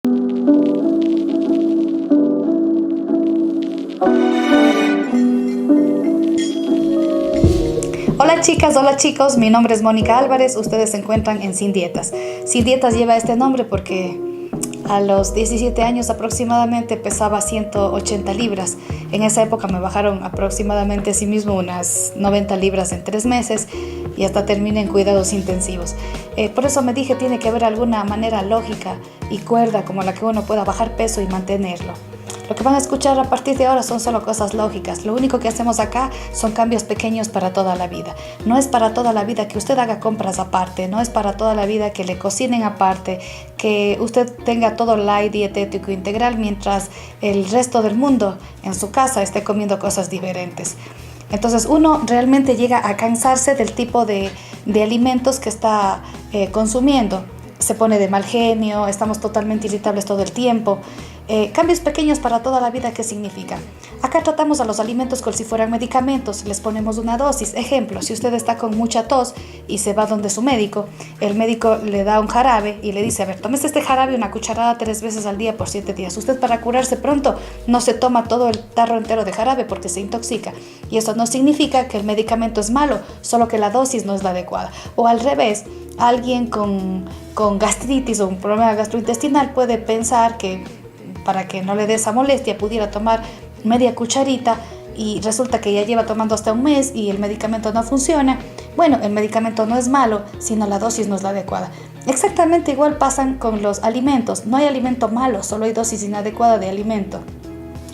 Hola chicas, hola chicos, mi nombre es Mónica Álvarez, ustedes se encuentran en Sin Dietas. Sin Dietas lleva este nombre porque a los 17 años aproximadamente pesaba 180 libras. En esa época me bajaron aproximadamente así mismo unas 90 libras en 3 meses y hasta terminé en cuidados intensivos. Por eso me dije, tiene que haber alguna manera lógica y cuerda como la que uno pueda bajar peso y mantenerlo. Lo que van a escuchar a partir de ahora son solo cosas lógicas. Lo único que hacemos acá son cambios pequeños para toda la vida. No es para toda la vida que usted haga compras aparte, no es para toda la vida que le cocinen aparte, que usted tenga todo light, dietético, integral, mientras el resto del mundo en su casa esté comiendo cosas diferentes. Entonces uno realmente llega a cansarse del tipo de alimentos que está consumiendo. Se pone de mal genio, estamos totalmente irritables todo el tiempo. Cambios pequeños para toda la vida, ¿qué significa? Acá tratamos a los alimentos como si fueran medicamentos, les ponemos una dosis. Ejemplo, si usted está con mucha tos y se va donde su médico, el médico le da un jarabe y le dice, a ver, tómese este jarabe una cucharada 3 veces al día por 7 días. Usted, para curarse pronto, no se toma todo el tarro entero de jarabe porque se intoxica. Y eso no significa que el medicamento es malo, solo que la dosis no es la adecuada. O al revés, alguien con gastritis o un problema gastrointestinal puede pensar que para que no le dé esa molestia pudiera tomar media cucharita y resulta que ya lleva tomando hasta un mes y el medicamento no funciona. Bueno, el medicamento no es malo, sino la dosis no es la adecuada. Exactamente igual pasan con los alimentos. No hay alimento malo, solo hay dosis inadecuada de alimento.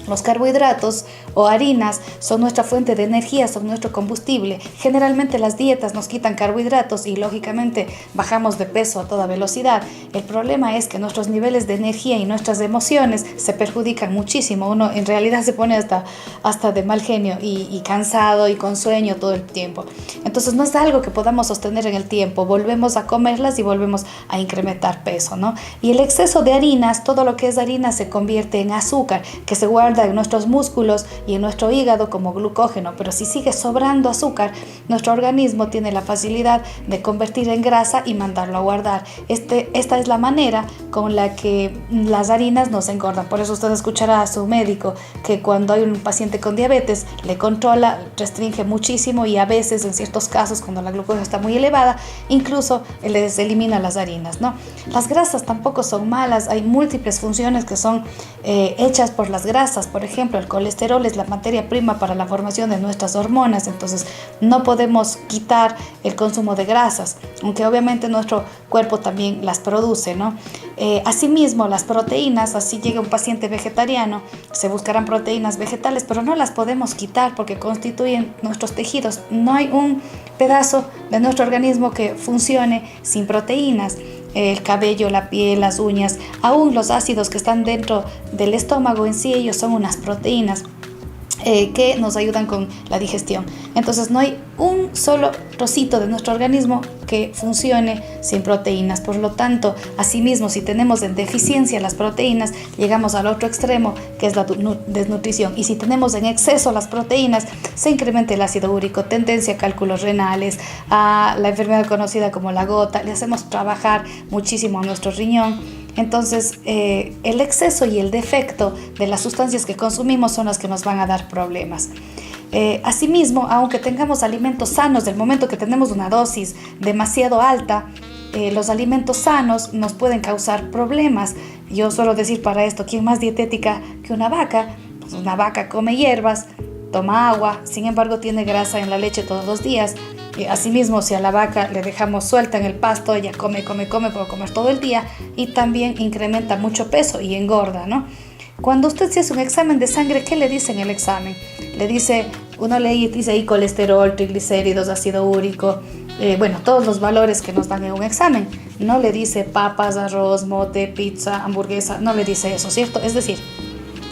Los carbohidratos o harinas son nuestra fuente de energía, son nuestro combustible. Generalmente las dietas nos quitan carbohidratos y lógicamente bajamos de peso a toda velocidad. El problema es que nuestros niveles de energía y nuestras emociones se perjudican muchísimo. Uno en realidad se pone hasta de mal genio y cansado y con sueño todo el tiempo. Entonces no es algo que podamos sostener en el tiempo. Volvemos a comerlas y volvemos a incrementar peso, ¿no? Y el exceso de harinas, todo lo que es harina se convierte en azúcar que se guarda en nuestros músculos y en nuestro hígado como glucógeno, pero si sigue sobrando azúcar, nuestro organismo tiene la facilidad de convertir en grasa y mandarlo a guardar. Esta es la manera con la que las harinas nos engordan. Por eso usted escuchará a su médico que cuando hay un paciente con diabetes le controla, restringe muchísimo y a veces en ciertos casos cuando la glucosa está muy elevada incluso les elimina las harinas, ¿no? Las grasas tampoco son malas, hay múltiples funciones que son hechas por las grasas. Por ejemplo, el colesterol es la materia prima para la formación de nuestras hormonas, entonces no podemos quitar el consumo de grasas, aunque obviamente nuestro cuerpo también las produce, ¿no? Asimismo, las proteínas, así llega un paciente vegetariano, se buscarán proteínas vegetales, pero no las podemos quitar porque constituyen nuestros tejidos. No hay un pedazo de nuestro organismo que funcione sin proteínas. El cabello, la piel, las uñas, aún los ácidos que están dentro del estómago en sí, ellos son unas proteínas que nos ayudan con la digestión. Entonces no hay un solo trocito de nuestro organismo que funcione sin proteínas. Por lo tanto, asimismo, si tenemos en deficiencia las proteínas, llegamos al otro extremo, que es la desnutrición. Y si tenemos en exceso las proteínas, se incrementa el ácido úrico, tendencia a cálculos renales, a la enfermedad conocida como la gota. Le hacemos trabajar muchísimo a nuestro riñón. Entonces, el exceso y el defecto de las sustancias que consumimos son las que nos van a dar problemas. Asimismo, aunque tengamos alimentos sanos, del momento que tenemos una dosis demasiado alta, los alimentos sanos nos pueden causar problemas. Yo suelo decir para esto, ¿quién más dietética que una vaca? Pues una vaca come hierbas, toma agua, sin embargo tiene grasa en la leche todos los días. Asimismo, si a la vaca le dejamos suelta en el pasto, ella come, puede comer todo el día y también incrementa mucho peso y engorda, ¿no? Cuando usted se hace un examen de sangre, ¿qué le dice en el examen? Le dice, uno le dice ahí colesterol, triglicéridos, ácido úrico, todos los valores que nos dan en un examen. No le dice papas, arroz, mote, pizza, hamburguesa, no le dice eso, ¿cierto? Es decir,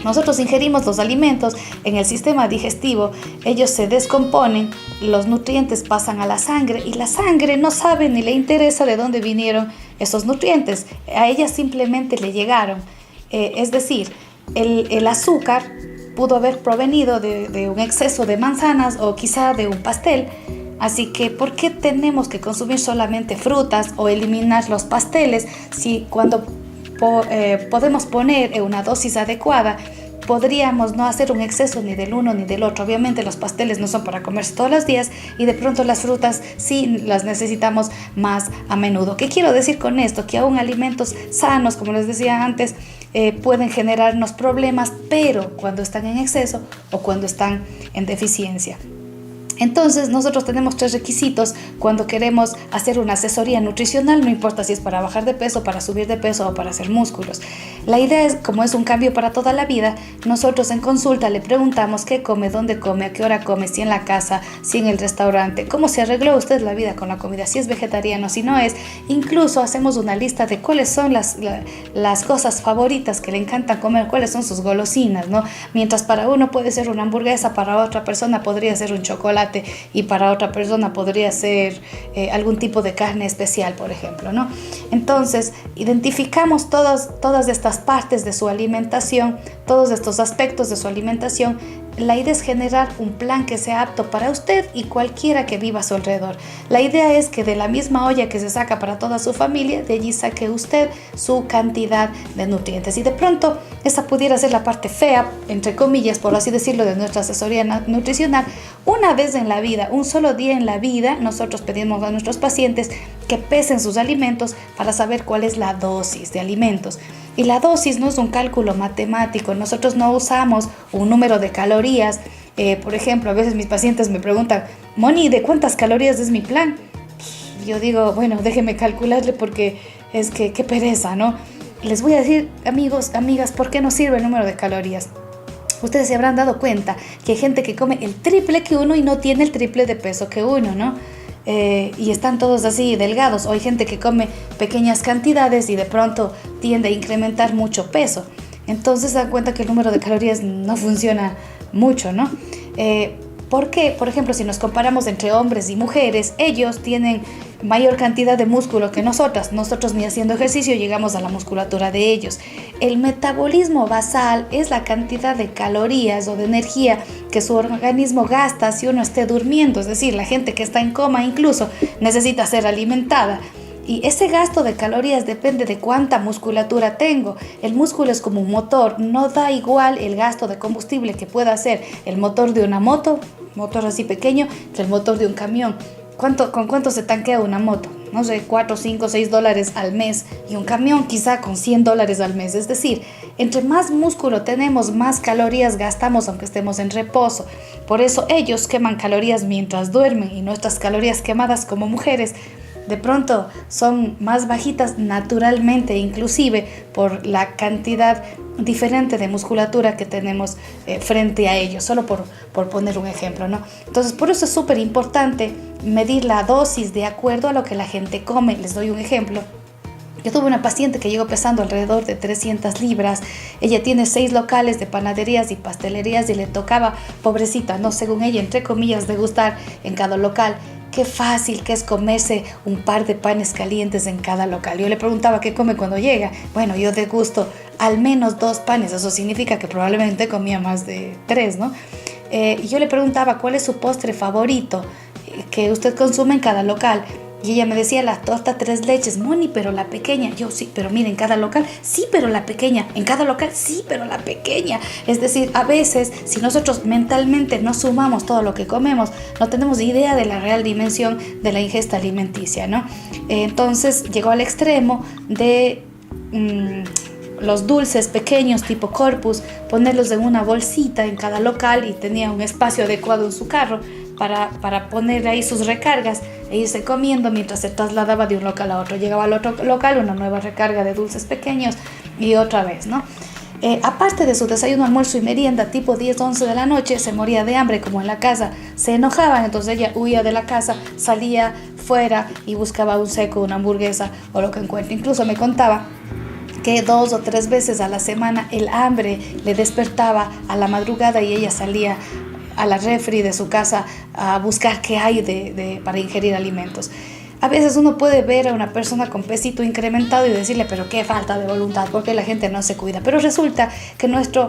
nosotros ingerimos los alimentos en el sistema digestivo, ellos se descomponen, los nutrientes pasan a la sangre y la sangre no sabe ni le interesa de dónde vinieron esos nutrientes, a ella simplemente le llegaron. Es decir, el azúcar pudo haber provenido de un exceso de manzanas o quizá de un pastel. Así que, ¿por qué tenemos que consumir solamente frutas o eliminar los pasteles si cuando podemos poner una dosis adecuada, podríamos no hacer un exceso ni del uno ni del otro. Obviamente los pasteles no son para comerse todos los días y de pronto las frutas sí las necesitamos más a menudo. ¿Qué quiero decir con esto? Que aún alimentos sanos, como les decía antes, pueden generarnos problemas, pero cuando están en exceso o cuando están en deficiencia. Entonces nosotros tenemos 3 requisitos cuando queremos hacer una asesoría nutricional, no importa si es para bajar de peso, para subir de peso o para hacer músculos. La idea es, como es un cambio para toda la vida, nosotros en consulta le preguntamos qué come, dónde come, a qué hora come, si en la casa, si en el restaurante, cómo se arregló usted la vida con la comida, si es vegetariano, si no es. Incluso hacemos una lista de cuáles son las cosas favoritas que le encanta comer, cuáles son sus golosinas, ¿no? Mientras para uno puede ser una hamburguesa, para otra persona podría ser un chocolate y para otra persona podría ser algún tipo de carne especial, por ejemplo, ¿no? Entonces, identificamos todas estas partes de su alimentación, todos estos aspectos de su alimentación. La idea es generar un plan que sea apto para usted y cualquiera que viva a su alrededor. La idea es que de la misma olla que se saca para toda su familia, de allí saque usted su cantidad de nutrientes. Y de pronto, esa pudiera ser la parte fea, entre comillas, por así decirlo, de nuestra asesoría nutricional. Una vez en la vida, un solo día en la vida, nosotros pedimos a nuestros pacientes que pesen sus alimentos para saber cuál es la dosis de alimentos. Y la dosis no es un cálculo matemático, nosotros no usamos un número de calorías. Por ejemplo, a veces mis pacientes me preguntan, Moni, ¿de cuántas calorías es mi plan? Yo digo, bueno, déjeme calcularle porque es que qué pereza, ¿no? Les voy a decir, amigos, amigas, ¿por qué no sirve el número de calorías? Ustedes se habrán dado cuenta que hay gente que come el triple que uno y no tiene el triple de peso que uno, ¿no? Y están todos así delgados, o hay gente que come pequeñas cantidades y de pronto tiende a incrementar mucho peso. Entonces se dan cuenta que el número de calorías no funciona mucho, ¿no? Porque, por ejemplo, si nos comparamos entre hombres y mujeres, ellos tienen mayor cantidad de músculo que nosotros ni haciendo ejercicio llegamos a la musculatura de ellos. El metabolismo basal es la cantidad de calorías o de energía que su organismo gasta si uno esté durmiendo, es decir, la gente que está en coma incluso necesita ser alimentada. Y ese gasto de calorías depende de cuánta musculatura tengo. El músculo es como un motor, no da igual el gasto de combustible que pueda hacer el motor de una motor así pequeño, que el motor de un camión. ¿Con cuánto se tanquea una moto? No sé, 4, 5, 6 dólares al mes, y un camión quizá con 100 dólares al mes. Es decir, entre más músculo tenemos, más calorías gastamos aunque estemos en reposo. Por eso ellos queman calorías mientras duermen y nuestras calorías quemadas como mujeres de pronto son más bajitas naturalmente, inclusive por la cantidad diferente de musculatura que tenemos frente a ellos, solo por poner un ejemplo, ¿no? Entonces, por eso es súper importante medir la dosis de acuerdo a lo que la gente come. Les doy un ejemplo. Yo tuve una paciente que llegó pesando alrededor de 300 libras. Ella tiene 6 locales de panaderías y pastelerías y le tocaba, pobrecita, no, según ella, entre comillas, degustar en cada local. Qué fácil que es comerse un par de panes calientes en cada local. Yo le preguntaba qué come cuando llega. Bueno, yo degusto al menos 2 panes. Eso significa que probablemente comía más de 3, ¿no? Y yo le preguntaba cuál es su postre favorito que usted consume en cada local. Y ella me decía la torta 3 leches. Moni, pero la pequeña. Yo, sí, pero mire, en cada local, sí, pero la pequeña. En cada local, sí, pero la pequeña. Es decir, a veces, si nosotros mentalmente no sumamos todo lo que comemos, no tenemos idea de la real dimensión de la ingesta alimenticia, ¿no? Entonces, llegó al extremo de los dulces pequeños tipo Corpus, ponerlos en una bolsita en cada local, y tenía un espacio adecuado en su carro para poner ahí sus recargas e irse comiendo mientras se trasladaba de un local a otro. Llegaba al otro local, una nueva recarga de dulces pequeños y otra vez, ¿no? Aparte de su desayuno, almuerzo y merienda tipo 10, 11 de la noche, se moría de hambre. Como en la casa se enojaban, entonces ella huía de la casa, salía fuera y buscaba un seco, una hamburguesa o lo que encuentre. Incluso me contaba que 2 o 3 veces a la semana el hambre le despertaba a la madrugada y ella salía a la refri de su casa a buscar qué hay para ingerir alimentos. A veces uno puede ver a una persona con pesito incrementado y decirle, pero qué falta de voluntad, porque la gente no se cuida. Pero resulta que nuestro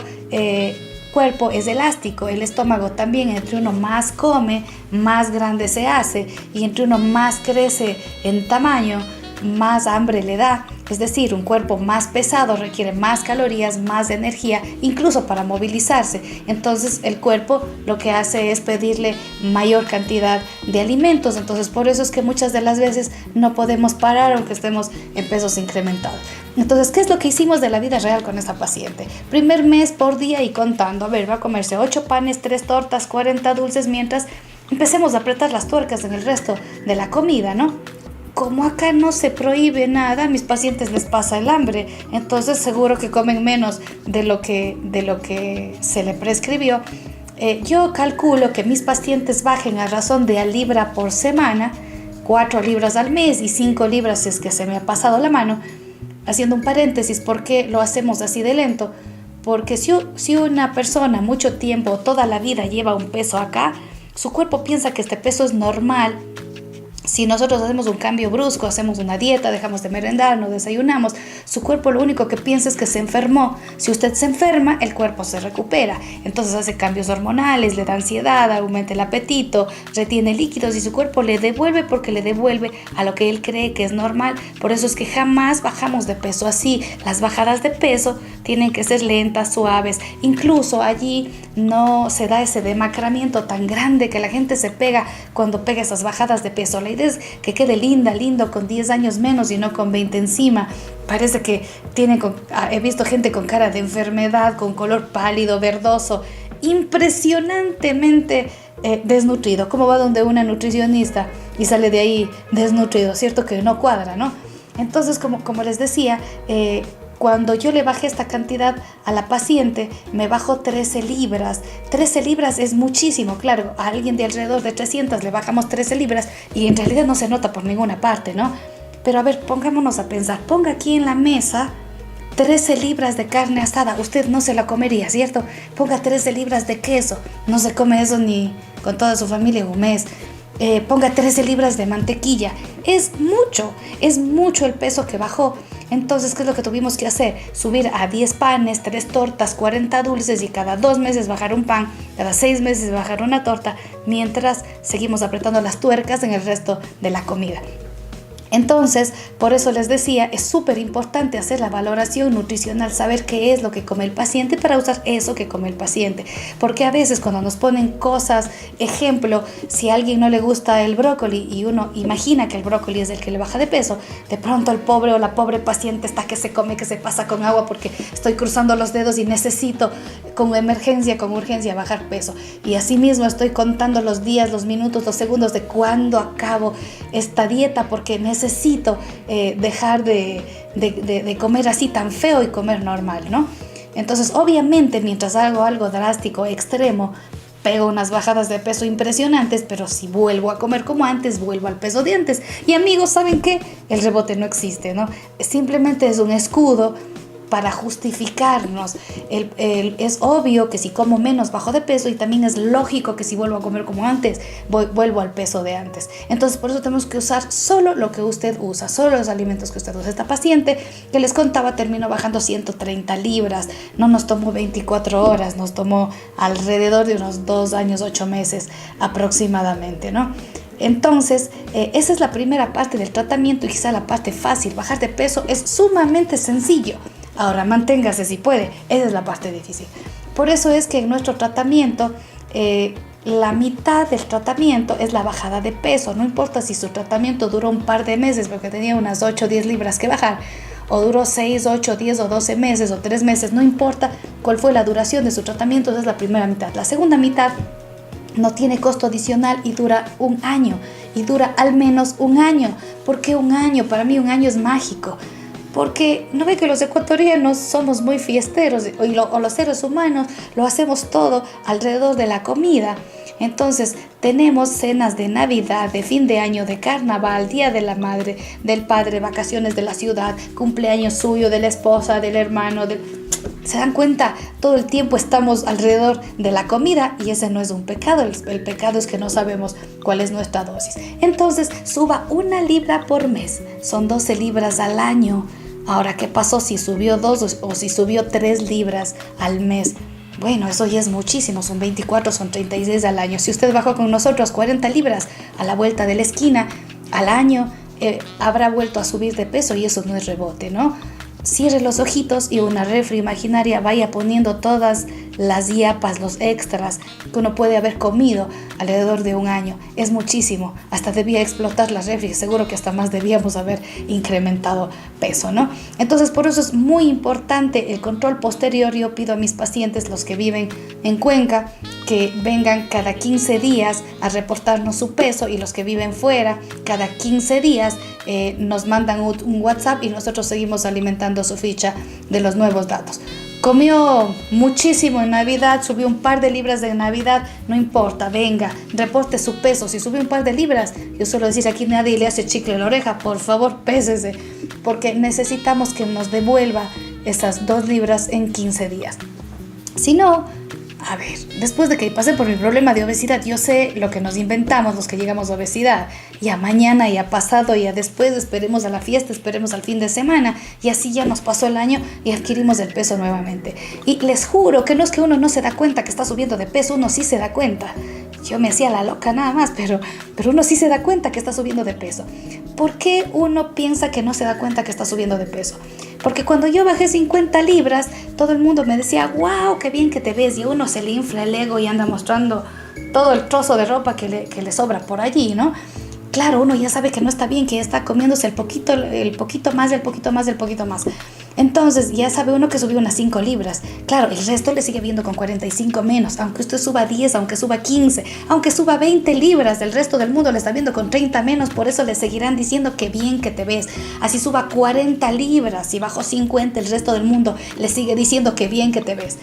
cuerpo es elástico, el estómago también. Entre uno más come, más grande se hace, y entre uno más crece en tamaño, más hambre le da. Es decir, un cuerpo más pesado requiere más calorías, más energía, incluso para movilizarse. Entonces el cuerpo lo que hace es pedirle mayor cantidad de alimentos. Entonces por eso es que muchas de las veces no podemos parar aunque estemos en pesos incrementados. Entonces, ¿qué es lo que hicimos de la vida real con esta paciente? Primer mes por día y contando. A ver, va a comerse 8 panes, 3 tortas, 40 dulces, mientras empecemos a apretar las tuercas en el resto de la comida, ¿no? Como acá no se prohíbe nada, a mis pacientes les pasa el hambre, entonces seguro que comen menos de lo que se le prescribió. Yo calculo que mis pacientes bajen a razón de a libra por semana, 4 libras al mes y 5 libras si es que se me ha pasado la mano. Haciendo un paréntesis, ¿por qué lo hacemos así de lento? Porque si una persona mucho tiempo, toda la vida lleva un peso acá, su cuerpo piensa que este peso es normal. Si nosotros hacemos un cambio brusco, hacemos una dieta, dejamos de merendar, no desayunamos, su cuerpo lo único que piensa es que se enfermó. Si usted se enferma, el cuerpo se recupera. Entonces hace cambios hormonales, le da ansiedad, aumenta el apetito, retiene líquidos y su cuerpo le devuelve porque le devuelve a lo que él cree que es normal. Por eso es que jamás bajamos de peso así. Las bajadas de peso tienen que ser lentas, suaves. Incluso allí no se da ese demacramiento tan grande que la gente se pega cuando pega esas bajadas de peso. La idea es que quede lindo con 10 años menos y no con 20 encima. Parece que he visto gente con cara de enfermedad, con color pálido, verdoso, impresionantemente desnutrido. ¿Cómo va donde una nutricionista y sale de ahí desnutrido? Cierto que no cuadra, ¿no? Entonces, como les decía, cuando yo le bajé esta cantidad a la paciente, me bajó 13 libras. 13 libras es muchísimo, claro. A alguien de alrededor de 300 le bajamos 13 libras y en realidad no se nota por ninguna parte, ¿no? Pero a ver, pongámonos a pensar. Ponga aquí en la mesa 13 libras de carne asada. Usted no se la comería, ¿cierto? Ponga 13 libras de queso. No se come eso ni con toda su familia en un mes. Ponga 13 libras de mantequilla. Es mucho el peso que bajó. Entonces, ¿qué es lo que tuvimos que hacer? Subir a 10 panes, 3 tortas, 40 dulces y cada 2 meses bajar un pan, cada 6 meses bajar una torta, mientras seguimos apretando las tuercas en el resto de la comida. Entonces, por eso les decía, es súper importante hacer la valoración nutricional, saber qué es lo que come el paciente para usar eso que come el paciente. Porque a veces cuando nos ponen cosas, ejemplo, si a alguien no le gusta el brócoli y uno imagina que el brócoli es el que le baja de peso, de pronto el pobre o la pobre paciente está que se come, que se pasa con agua porque estoy cruzando los dedos y necesito con emergencia, con urgencia bajar peso. Y así mismo estoy contando los días, los minutos, los segundos de cuándo acabo esta dieta porque necesito dejar de comer así tan feo y comer normal, ¿no? Entonces, obviamente, mientras hago algo drástico, extremo, pego unas bajadas de peso impresionantes, pero si vuelvo a comer como antes, vuelvo al peso de antes. Y amigos, ¿saben qué? El rebote no existe, ¿no? Simplemente es un escudo para justificarnos. Es obvio que si como menos bajo de peso y también es lógico que si vuelvo a comer como antes, vuelvo al peso de antes. Entonces por eso tenemos que usar solo lo que usted usa, solo los alimentos que usted usa. Esta paciente que les contaba terminó bajando 130 libras, no nos tomó 24 horas, nos tomó alrededor de unos 2 años, 8 meses aproximadamente, ¿no? Entonces, esa es la primera parte del tratamiento y quizá la parte fácil. Bajar de peso es sumamente sencillo. Ahora, manténgase si puede. Esa es la parte difícil. Por eso es que en nuestro tratamiento, la mitad del tratamiento es la bajada de peso. No importa si su tratamiento duró un par de meses porque tenía unas 8 o 10 libras que bajar, o duró 6, 8, 10 o 12 meses o 3 meses. No importa cuál fue la duración de su tratamiento, esa es la primera mitad. La segunda mitad no tiene costo adicional y dura un año. Y dura al menos un año. ¿Por qué un año? Para mí un año es mágico. Porque no ve que los ecuatorianos somos muy fiesteros o los seres humanos lo hacemos todo alrededor de la comida. Entonces tenemos cenas de Navidad, de fin de año, de carnaval, Día de la Madre, del Padre, vacaciones de la ciudad, cumpleaños suyo, de la esposa, del hermano. ¿Se dan cuenta? Todo el tiempo estamos alrededor de la comida y ese no es un pecado. El pecado es que no sabemos cuál es nuestra dosis. Entonces suba 1 libra por mes, son 12 libras al año. Ahora, ¿qué pasó si subió 2 o si subió 3 libras al mes? Bueno, eso ya es muchísimo, son 24, son 36 al año. Si usted bajó con nosotros 40 libras a la vuelta de la esquina al año, habrá vuelto a subir de peso y eso no es rebote, ¿no? Cierre los ojitos y una refri imaginaria vaya poniendo todas las yapas, los extras que uno puede haber comido alrededor de un año. Es muchísimo, hasta debía explotar la refri, seguro que hasta más debíamos haber incrementado peso, ¿no? Entonces por eso es muy importante el control posterior. Yo pido a mis pacientes, los que viven en Cuenca, que vengan cada 15 días a reportarnos su peso, y los que viven fuera, cada 15 días nos mandan un WhatsApp y nosotros seguimos alimentando su ficha de los nuevos datos. Comió muchísimo en Navidad, subió un par de libras de Navidad, no importa, venga, reporte su peso. Si subió un par de libras, yo suelo decir, aquí nadie le hace chicle en la oreja, por favor, pésese, porque necesitamos que nos devuelva esas 2 libras en 15 días. Si no, a ver, después de que pasé por mi problema de obesidad, yo sé lo que nos inventamos los que llegamos a obesidad. Ya mañana, ya pasado, ya después, esperemos a la fiesta, esperemos al fin de semana, y así ya nos pasó el año y adquirimos el peso nuevamente. Y les juro que no es que uno no se da cuenta que está subiendo de peso, uno sí se da cuenta. Yo me hacía la loca nada más, pero uno sí se da cuenta que está subiendo de peso. ¿Por qué uno piensa que no se da cuenta que está subiendo de peso? Porque cuando yo bajé 50 libras, todo el mundo me decía, wow, qué bien que te ves, y a uno se le infla el ego y anda mostrando todo el trozo de ropa que le sobra por allí, ¿no? Claro, uno ya sabe que no está bien, que está comiéndose el poquito más. Entonces ya sabe uno que subió unas 5 libras. Claro, el resto le sigue viendo con 45 menos. Aunque usted suba 10, aunque suba 15, aunque suba 20 libras, el resto del mundo le está viendo con 30 menos. Por eso le seguirán diciendo que bien que te ves. Así suba 40 libras y bajó 50, el resto del mundo le sigue diciendo que bien que te ves.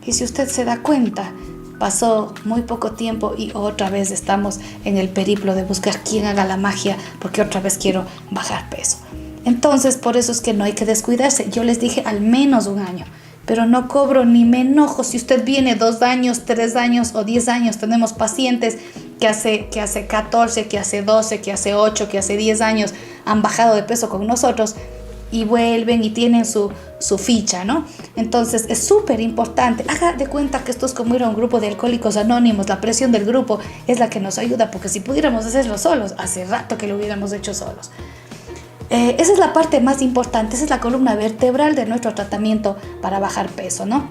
Y si usted se da cuenta, pasó muy poco tiempo y otra vez estamos en el periplo de buscar quién haga la magia, porque otra vez quiero bajar peso. Entonces, por eso es que no hay que descuidarse. Yo les dije al menos un año, pero no cobro ni me enojo si usted viene 2 años, 3 años o 10 años. Tenemos pacientes que hace 14, que hace 12, que hace 8, que hace 10 años han bajado de peso con nosotros y vuelven y tienen su ficha, ¿no? Entonces es súper importante. Haga de cuenta que esto es como ir a un grupo de alcohólicos anónimos. La presión del grupo es la que nos ayuda, porque si pudiéramos hacerlo solos, hace rato que lo hubiéramos hecho solos. Esa es la parte más importante, esa es la columna vertebral de nuestro tratamiento para bajar peso, ¿no?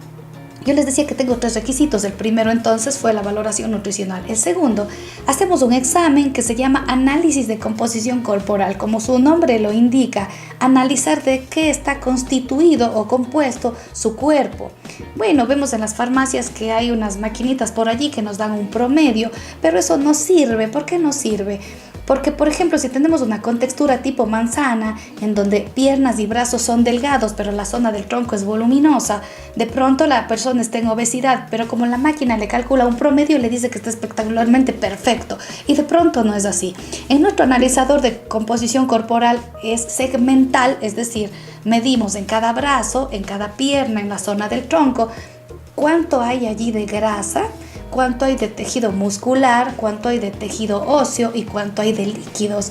Yo les decía que tengo 3 requisitos. El primero entonces fue la valoración nutricional. El segundo, hacemos un examen que se llama análisis de composición corporal. Como su nombre lo indica, analizar de qué está constituido o compuesto su cuerpo. Bueno, vemos en las farmacias que hay unas maquinitas por allí que nos dan un promedio, pero eso no sirve. ¿Por qué no sirve? Porque, por ejemplo, si tenemos una contextura tipo manzana, en donde piernas y brazos son delgados, pero la zona del tronco es voluminosa, de pronto la persona está en obesidad, pero como la máquina le calcula un promedio, le dice que está espectacularmente perfecto, y de pronto no es así. En nuestro analizador de composición corporal es segmental, es decir, medimos en cada brazo, en cada pierna, en la zona del tronco, cuánto hay allí de grasa, cuánto hay de tejido muscular, cuánto hay de tejido óseo y cuánto hay de líquidos.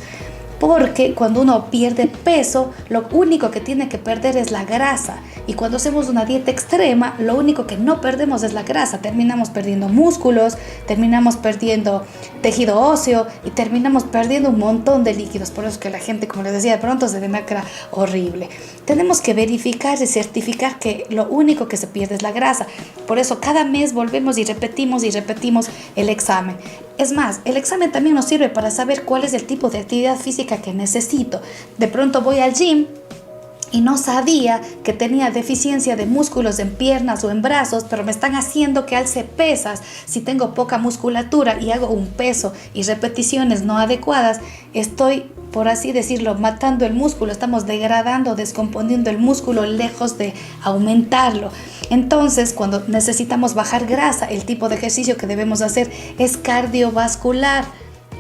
Porque cuando uno pierde peso, lo único que tiene que perder es la grasa. Y cuando hacemos una dieta extrema, lo único que no perdemos es la grasa. Terminamos perdiendo músculos, terminamos perdiendo tejido óseo y terminamos perdiendo un montón de líquidos. Por eso es que la gente, como les decía, de pronto se demacra horrible. Tenemos que verificar y certificar que lo único que se pierde es la grasa. Por eso cada mes volvemos y repetimos el examen. Es más, el examen también nos sirve para saber cuál es el tipo de actividad física que necesito. De pronto voy al gym y no sabía que tenía deficiencia de músculos en piernas o en brazos, pero me están haciendo que alce pesas. Si tengo poca musculatura y hago un peso y repeticiones no adecuadas, estoy, por así decirlo, matando el músculo. Estamos degradando, descomponiendo el músculo lejos de aumentarlo. Entonces, cuando necesitamos bajar grasa, el tipo de ejercicio que debemos hacer es cardiovascular.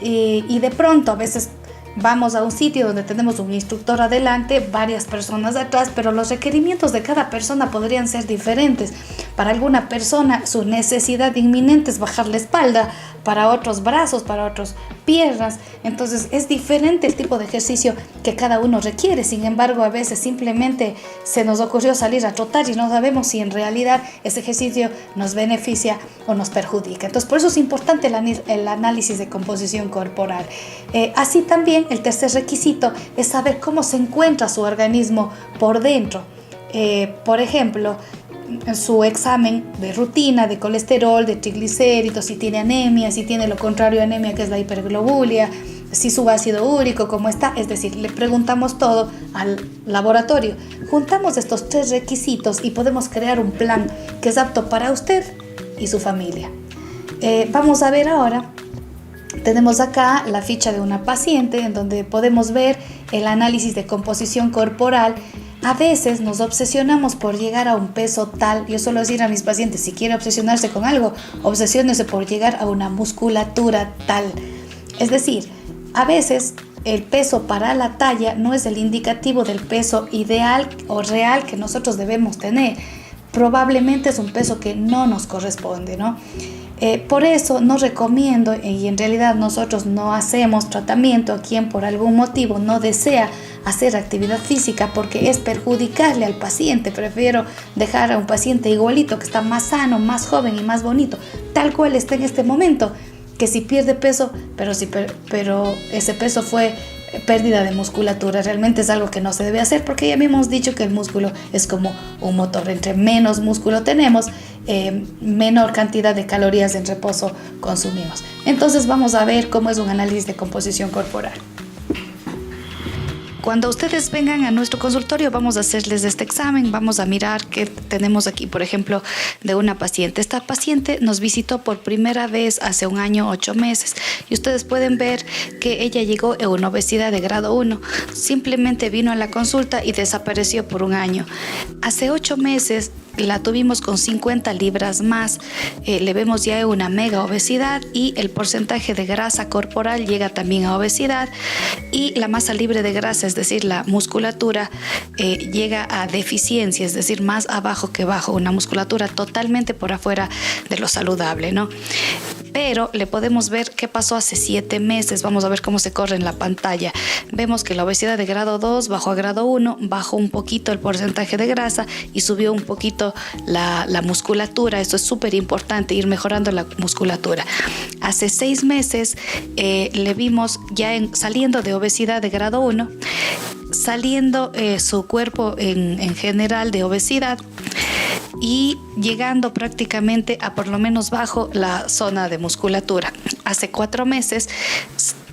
Y de pronto a veces vamos a un sitio donde tenemos un instructor adelante, varias personas atrás, pero los requerimientos de cada persona podrían ser diferentes. Para alguna persona su necesidad inminente es bajar la espalda, para otros brazos, para otros piernas. Entonces es diferente el tipo de ejercicio que cada uno requiere. Sin embargo, a veces simplemente se nos ocurrió salir a trotar y no sabemos si en realidad ese ejercicio nos beneficia o nos perjudica. Entonces por eso es importante el análisis de composición corporal. Así también el tercer requisito es saber cómo se encuentra su organismo por dentro. Por ejemplo, su examen de rutina de colesterol, de triglicéridos, si tiene anemia, si tiene lo contrario a anemia, que es la hiperglobulia, si su ácido úrico, cómo está. Es decir, le preguntamos todo al laboratorio. Juntamos estos 3 requisitos y podemos crear un plan que es apto para usted y su familia. Vamos a ver ahora. Tenemos acá la ficha de una paciente en donde podemos ver el análisis de composición corporal. A veces nos obsesionamos por llegar a un peso tal. Yo suelo decir a mis pacientes, si quiere obsesionarse con algo, obsesiónese por llegar a una musculatura tal. Es decir, a veces el peso para la talla no es el indicativo del peso ideal o real que nosotros debemos tener. Probablemente es un peso que no nos corresponde, ¿no? Por eso no recomiendo, y en realidad nosotros no hacemos tratamiento a quien por algún motivo no desea hacer actividad física, porque es perjudicarle al paciente. Prefiero dejar a un paciente igualito, que está más sano, más joven y más bonito, tal cual está en este momento, que si pierde peso, pero ese peso fue pérdida de musculatura. Realmente es algo que no se debe hacer, porque ya hemos dicho que el músculo es como un motor. Entre menos músculo tenemos, menor cantidad de calorías en reposo consumimos. Entonces vamos a ver cómo es un análisis de composición corporal. Cuando ustedes vengan a nuestro consultorio, vamos a hacerles este examen. Vamos a mirar qué tenemos aquí, por ejemplo, de una paciente. Esta paciente nos visitó por primera vez hace 1 año, 8 meses. Y ustedes pueden ver que ella llegó en una obesidad de grado 1. Simplemente vino a la consulta y desapareció por 1 año. Hace 8 meses la tuvimos con 50 libras más. Le vemos ya una mega obesidad, y el porcentaje de grasa corporal llega también a obesidad, y la masa libre de grasa, es decir, la musculatura, llega a deficiencia, es decir, más abajo que abajo, una musculatura totalmente por afuera de lo saludable, ¿no? Pero le podemos ver qué pasó hace 7 meses. Vamos a ver cómo se corre en la pantalla. Vemos que la obesidad de grado 2 bajó a grado 1, bajó un poquito el porcentaje de grasa y subió un poquito la musculatura. Esto es súper importante, ir mejorando la musculatura. Hace 6 meses le vimos ya saliendo de obesidad de grado 1, saliendo su cuerpo en general de obesidad, y llegando prácticamente a por lo menos bajo la zona de musculatura. Hace 4 meses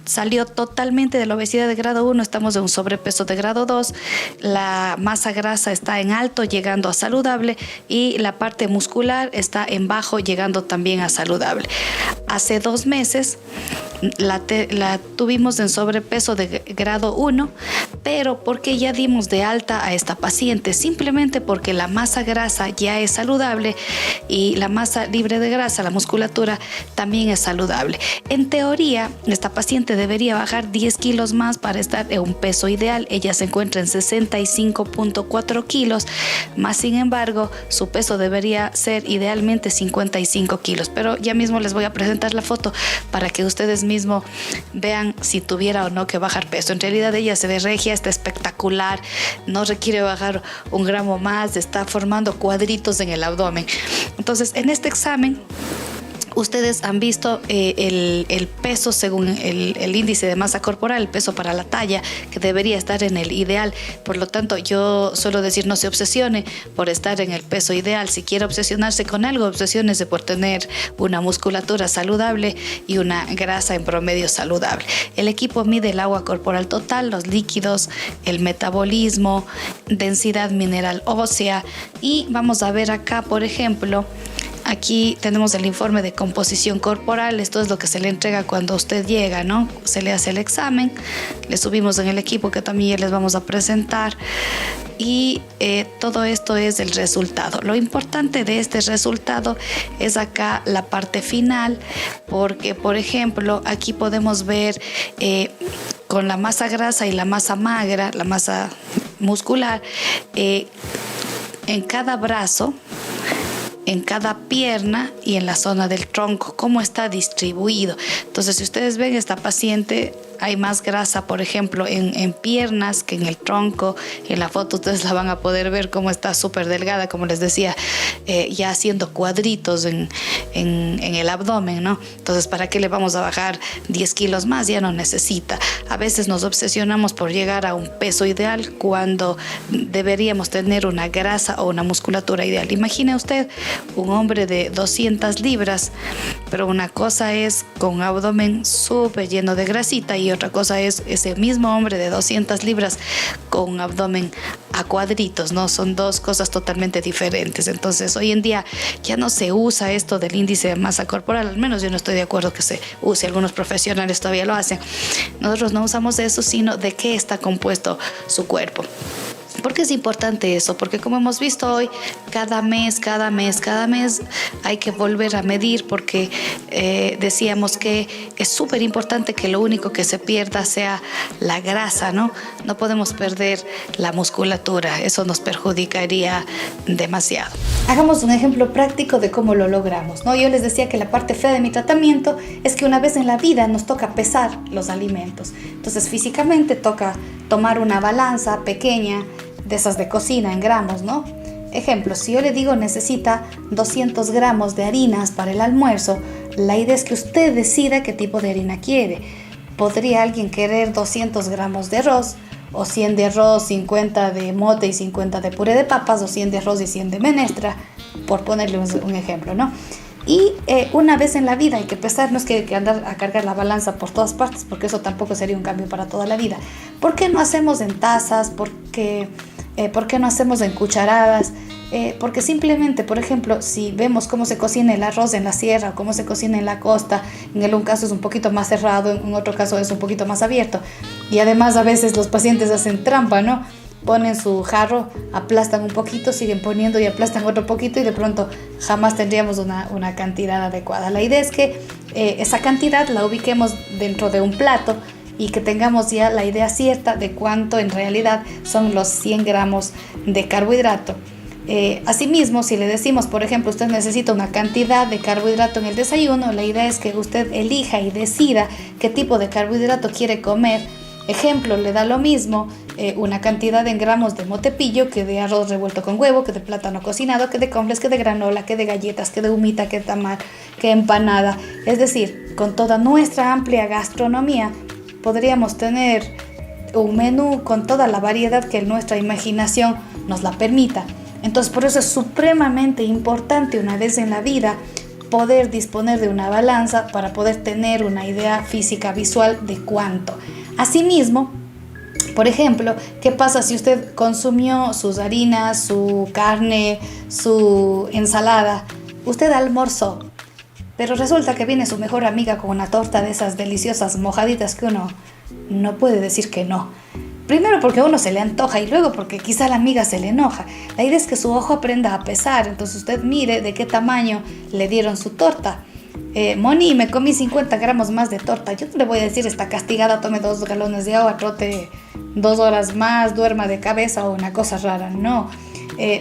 salió totalmente de la obesidad de grado 1, estamos en un sobrepeso de grado 2, la masa grasa está en alto llegando a saludable, y la parte muscular está en bajo llegando también a saludable. Hace 2 meses la tuvimos en sobrepeso de grado 1, pero porque ya dimos de alta a esta paciente, simplemente porque la masa grasa ya es saludable y la masa libre de grasa, la musculatura, también es saludable. En teoría, esta paciente debería bajar 10 kilos más para estar en un peso ideal. Ella se encuentra en 65.4 kilos, más sin embargo, su peso debería ser idealmente 55 kilos, pero ya mismo les voy a presentar la foto para que ustedes mismo vean si tuviera o no que bajar peso. En realidad ella se ve regia, está espectacular, no requiere bajar 1 gramo más, está formando cuadritos en el abdomen. Entonces, en este examen ustedes han visto el peso según el índice de masa corporal, el peso para la talla, que debería estar en el ideal. Por lo tanto, yo suelo decir, no se obsesione por estar en el peso ideal. Si quiere obsesionarse con algo, obsesiónese por tener una musculatura saludable y una grasa en promedio saludable. El equipo mide el agua corporal total, los líquidos, el metabolismo, densidad mineral ósea, y vamos a ver acá, por ejemplo, aquí tenemos el informe de composición corporal. Esto es lo que se le entrega cuando usted llega, ¿no? Se le hace el examen, le subimos en el equipo que también les vamos a presentar, y todo esto es el resultado. Lo importante de este resultado es acá la parte final, porque, por ejemplo, aquí podemos ver con la masa grasa y la masa magra, la masa muscular, en cada brazo en cada pierna y en la zona del tronco, cómo está distribuido. Entonces, si ustedes ven esta paciente, hay más grasa, por ejemplo, en piernas que en el tronco. En la foto ustedes la van a poder ver cómo está súper delgada, como les decía, ya haciendo cuadritos en el abdomen, ¿no? Entonces, ¿para qué le vamos a bajar 10 kilos más? Ya no necesita. A veces nos obsesionamos por llegar a un peso ideal cuando deberíamos tener una grasa o una musculatura ideal. Imagine usted un hombre de 200 libras, pero una cosa es con un abdomen súper lleno de grasita y otra cosa es ese mismo hombre de 200 libras con un abdomen a cuadritos, ¿no? Son dos cosas totalmente diferentes. Entonces, hoy en día ya no se usa esto del índice de masa corporal, al menos yo no estoy de acuerdo que se use, algunos profesionales todavía lo hacen. Nosotros no usamos eso, sino de qué está compuesto su cuerpo. ¿Por qué es importante eso? Porque como hemos visto hoy, cada mes hay que volver a medir porque decíamos que es súper importante que lo único que se pierda sea la grasa, ¿no? No podemos perder la musculatura, eso nos perjudicaría demasiado. Hagamos un ejemplo práctico de cómo lo logramos, ¿no? Yo les decía que la parte fea de mi tratamiento es que una vez en la vida nos toca pesar los alimentos. Entonces físicamente toca tomar una balanza pequeña, de esas de cocina en gramos, ¿no? Ejemplo, si yo le digo necesita 200 gramos de harinas para el almuerzo, la idea es que usted decida qué tipo de harina quiere. ¿Podría alguien querer 200 gramos de arroz? O 100 de arroz, 50 de mote y 50 de puré de papas, o 100 de arroz y 100 de menestra, por ponerle un ejemplo, ¿no? Y una vez en la vida hay que pesar, no es que andar a cargar la balanza por todas partes, porque eso tampoco sería un cambio para toda la vida. ¿Por qué no hacemos en tazas? ¿Por qué no hacemos en cucharadas? Porque simplemente, por ejemplo, si vemos cómo se cocina el arroz en la sierra o cómo se cocina en la costa, en un caso es un poquito más cerrado, en otro caso es un poquito más abierto. Y además a veces los pacientes hacen trampa, ¿no? Ponen su jarro, aplastan un poquito, siguen poniendo y aplastan otro poquito y de pronto jamás tendríamos una cantidad adecuada. La idea es que esa cantidad la ubiquemos dentro de un plato y que tengamos ya la idea cierta de cuánto en realidad son los 100 gramos de carbohidrato. Asimismo, si le decimos, por ejemplo, usted necesita una cantidad de carbohidrato en el desayuno, la idea es que usted elija y decida qué tipo de carbohidrato quiere comer. Ejemplo, le da lo mismo una cantidad en gramos de motepillo que de arroz revuelto con huevo, que de plátano cocinado, que de cornflakes, que de granola, que de galletas, que de humita, que de tamal, que empanada. Es decir, con toda nuestra amplia gastronomía podríamos tener un menú con toda la variedad que nuestra imaginación nos la permita. Entonces, por eso es supremamente importante una vez en la vida poder disponer de una balanza para poder tener una idea física visual de cuánto. Asimismo, por ejemplo, ¿qué pasa si usted consumió sus harinas, su carne, su ensalada? Usted almorzó, pero resulta que viene su mejor amiga con una torta de esas deliciosas mojaditas que uno no puede decir que no. Primero porque a uno se le antoja y luego porque quizá la amiga se le enoja. La idea es que su ojo aprenda a pesar, entonces usted mire de qué tamaño le dieron su torta. Moni, me comí 50 gramos más de torta. Yo no le voy a decir, está castigada, tome 2 galones de agua, trote 2 horas más, duerma de cabeza o una cosa rara. No.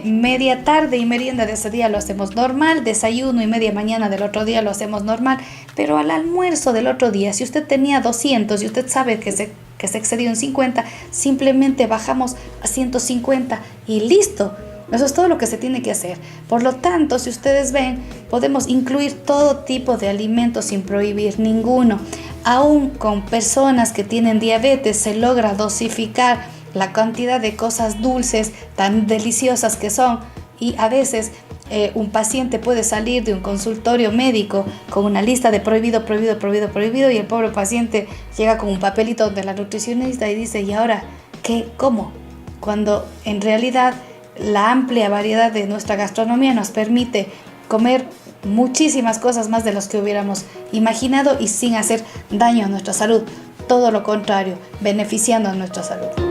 Media tarde y merienda de ese día lo hacemos normal, desayuno y media mañana del otro día lo hacemos normal, pero al almuerzo del otro día, si usted tenía 200 y usted sabe que se excedió en 50, simplemente bajamos a 150 y listo. Eso es todo lo que se tiene que hacer. Por lo tanto, si ustedes ven, podemos incluir todo tipo de alimentos sin prohibir ninguno. Aún con personas que tienen diabetes se logra dosificar la cantidad de cosas dulces tan deliciosas que son, y a veces un paciente puede salir de un consultorio médico con una lista de prohibido y el pobre paciente llega con un papelito de la nutricionista y dice, ¿y ahora qué? ¿Cómo? Cuando en realidad la amplia variedad de nuestra gastronomía nos permite comer muchísimas cosas más de las que hubiéramos imaginado y sin hacer daño a nuestra salud. Todo lo contrario, beneficiando a nuestra salud.